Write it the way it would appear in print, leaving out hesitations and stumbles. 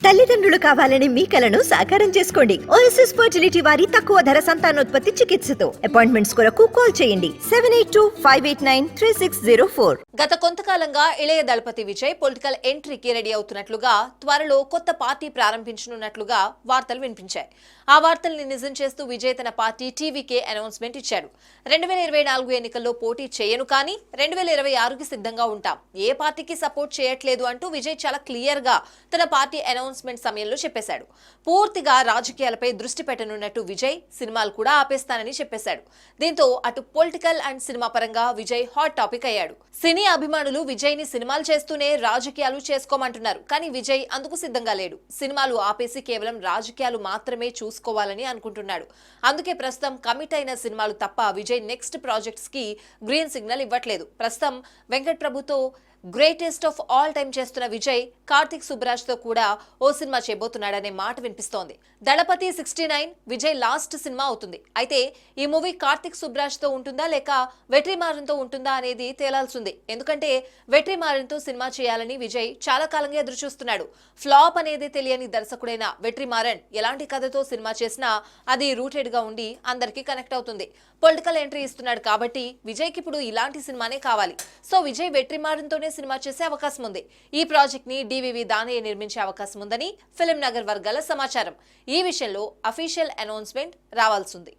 తల్లిదండ్రులు కావాలని మీ కలను సాకారం చేసుకోండి. ఓఎస్ఎస్ ఫర్టిలిటీ వారి తక్కువ ధర సంతానోత్పత్తి చికిత్సతో అపాయింట్మెంట్స్ కొరకు కాల్ చేయండి 7825893604. గత కొంతకాలంగా ఇళయ దళపతి విజయ్ పొలిటికల్ ఎంట్రీకి రెడీ అవుతున్నట్లుగా, త్వరలో కొత్త పార్టీ ప్రారంభించనున్నట్లుగా వార్తలు వినిపించాయి. ఆ వార్తల్ని నిజం చేస్తూ విజయ్ తన పార్టీ టీవీకే అనౌన్స్మెంట్ ఇచ్చాడు. 2024 ఎన్నికల్లో పోటీ చేయను, కానీ 2026కి సిద్ధంగా ఉంటాం, ఏ పార్టీకి సపోర్ట్ చేయట్లేదు అంటూ విజయ్ చాలా క్లియర్ గా తన పార్టీ అనౌన్స్మెంట్ సమయంలో చెప్పేశాడు. పూర్తిగా రాజకీయాలపై దృష్టి పెట్టనున్నట్టు విజయ్ సినిమాలు కూడా ఆపేస్తానని చెప్పేశాడు. దీంతో అటు పొలిటికల్ అండ్ సినిమా పరంగా విజయ్ హాట్ టాపిక్ అయ్యాడు. సినీ అభిమానులు విజయ్ ని సినిమాలు చేస్తూనే రాజకీయాలు చేసుకోమంటున్నారు, కానీ విజయ్ అందుకు సిద్ధంగా లేడు. సినిమాలు ఆపేసి కేవలం రాజకీయాలు మాత్రమే చూసుకోవాలని అనుకుంటున్నాడు. అందుకే ప్రస్తుతం కమిట్ అయిన సినిమాలు తప్ప విజయ్ నెక్స్ట్ ప్రాజెక్ట్స్ కి గ్రీన్ సిగ్నల్ ఇవ్వట్లేదు. ప్రస్తుతం వెంకట్ ప్రభుతో గ్రేటెస్ట్ ఆఫ్ ఆల్ టైమ్ చేస్తున్న విజయ్ కార్తిక్ సుబ్బరాజ్ తో కూడా ఓ సినిమా చేయబోతున్నాడనే మాట వినిపిస్తోంది. దళపతి 69 విజయ్ లాస్ట్ సినిమా అవుతుంది. అయితే ఈ మూవీ కార్తిక్ సుబ్బరాజ్ తో ఉంటుందా లేక వెట్రిమారన్ తో ఉంటుందా అనేది తేలాల్సింది. ఎందుకంటే వెట్రిమారన్ తో సినిమా చేయాలని విజయ్ చాలా కాలంగా ఎదురు చూస్తున్నాడు. ఫ్లాప్ అనేది తెలియని దర్శకుడైన వెట్రిమారన్ ఎలాంటి కథతో సినిమా చేసినా అది రూటెడ్ గా ఉండి అందరికీ కనెక్ట్ అవుతుంది. పొలిటికల్ ఎంట్రీ ఇస్తున్నాడు కాబట్టి విజయ్ కి ఇప్పుడు ఇలాంటి సినిమానే కావాలి. సో విజయ్ వెట్రిమారన్ తోనే సినిమా చేసే అవకాశం ఉంది. ఈ ప్రాజెక్ట్ ని డివివి దానయ్య నిర్మించే అవకాశం ఉందని ఫిల్మ్ నగర్ వర్గాల సమాచారం. ఈ విషయంలో అఫీషియల్ అనౌన్స్మెంట్ రావాల్సింది.